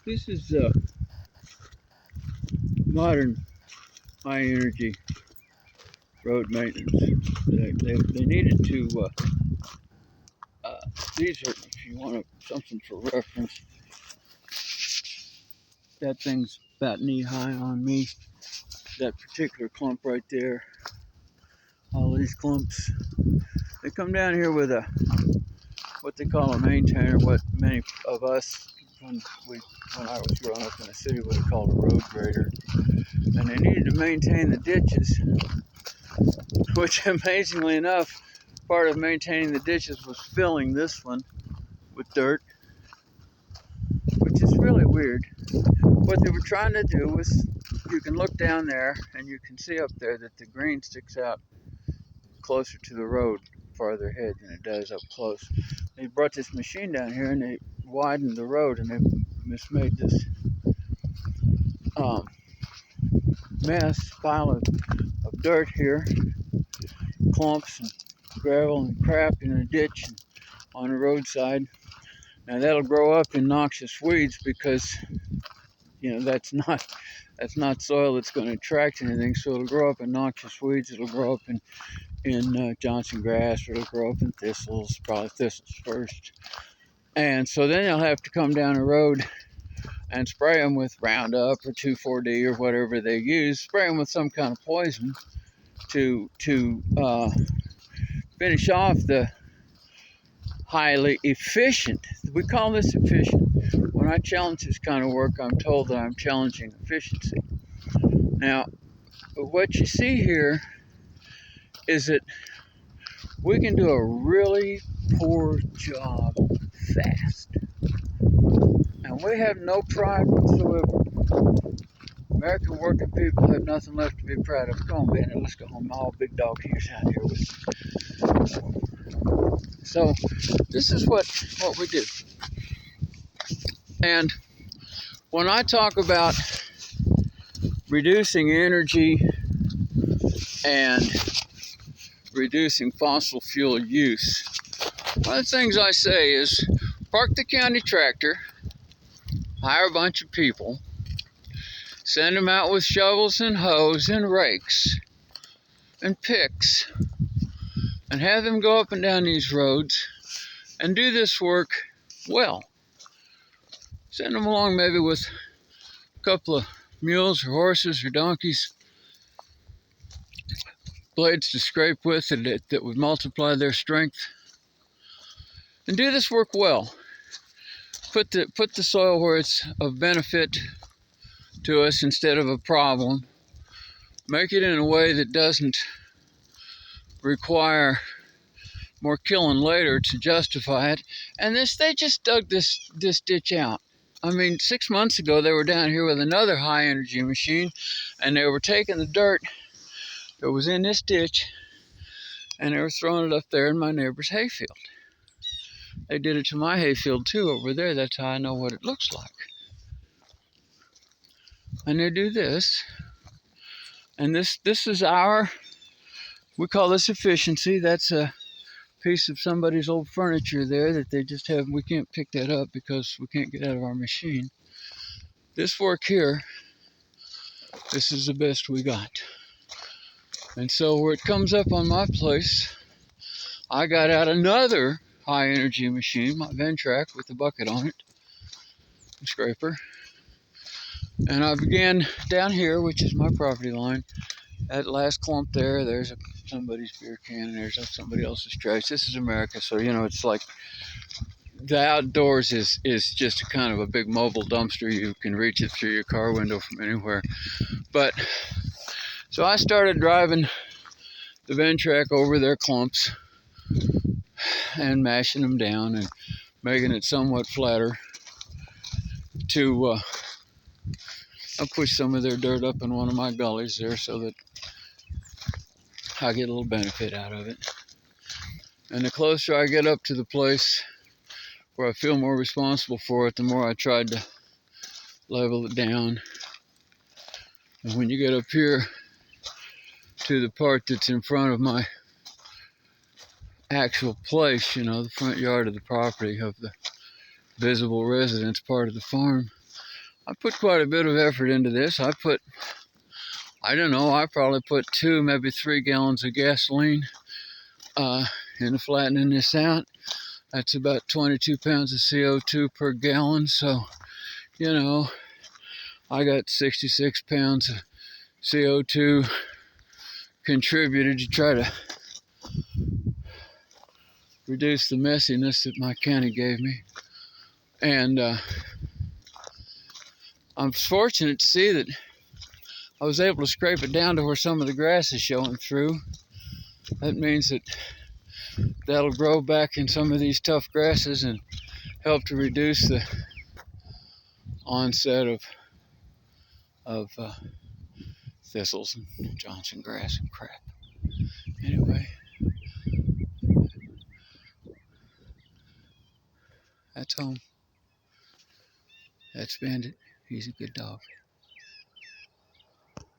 This is modern high energy road maintenance. They needed to, these are, if you want something for reference, that thing's about knee high on me. That particular clump right there, all these clumps, they come down here with a, what they call a maintainer, what many of us, when I was growing up in the city, would have called a road grader. And they needed to maintain the ditches, which amazingly enough, part of maintaining the ditches was filling this one with dirt, which is really weird. What they were trying to do was, you can look down there and you can see up there that the green sticks out closer to the road farther ahead than it does up close. They brought this machine down here and they widened the road, and they made this pile of dirt here, clumps and gravel and crap in a ditch and on the roadside. Now that'll grow up in noxious weeds because, you know, that's not soil that's going to attract anything. So it'll grow up in noxious weeds. It'll grow up in Johnson grass, or it'll grow up in thistles, probably thistles first. And so then they'll have to come down the road and spray them with Roundup or 2,4-D or whatever they use. Spray them with some kind of poison to finish off the highly efficient. We call this efficient. When I challenge this kind of work, I'm told that I'm challenging efficiency. Now, what you see here is that we can do a really poor job fast. And we have no pride whatsoever. American working people have nothing left to be proud of. Come on, Bandit, let's go home. All big dog ears out here with me. So this is what we do. And when I talk about reducing energy and reducing fossil fuel use, one of the things I say is park the county tractor, hire a bunch of people, send them out with shovels and hoes and rakes and picks, and have them go up and down these roads and do this work well. Send them along maybe with a couple of mules or horses or donkeys, blades to scrape with that would multiply their strength, and do this work well. Put the soil where it's of benefit to us instead of a problem. Make it in a way that doesn't require more killing later to justify it. And they just dug this ditch out. I mean, 6 months ago they were down here with another high energy machine, and they were taking the dirt that was in this ditch and they were throwing it up there in my neighbor's hayfield. They did it to my hayfield too over there. That's how I know what it looks like. And they do this, and this is we call this efficiency. That's a piece of somebody's old furniture there that they just have. We can't pick that up because we can't get out of our machine. This work here, this is the best we got. And so where it comes up on my place, I got out another high energy machine, my Ventrac with the bucket on it, a scraper. And I began down here, which is my property line. That last clump there's somebody's beer can, and there's somebody else's trash. This is America, so you know, it's like the outdoors is just a kind of a big mobile dumpster. You can reach it through your car window from anywhere. But so I started driving the Ventrac over their clumps and mashing them down and making it somewhat flatter to I push some of their dirt up in one of my gullies there so that I get a little benefit out of it. And the closer I get up to the place where I feel more responsible for it, the more I tried to level it down. And when you get up here to the part that's in front of my actual place, you know, the front yard of the property of the visible residence part of the farm, I put quite a bit of effort into this. I don't know, I probably put 2, maybe 3 gallons of gasoline into flattening this out. That's about 22 pounds of CO2 per gallon. So, you know, I got 66 pounds of CO2 contributed to try to reduce the messiness that my county gave me. And I'm fortunate to see that I was able to scrape it down to where some of the grass is showing through. That means that that'll grow back in some of these tough grasses and help to reduce the onset of thistles and Johnson grass and crap. Anyway, that's home. That's Bandit. He's a good dog.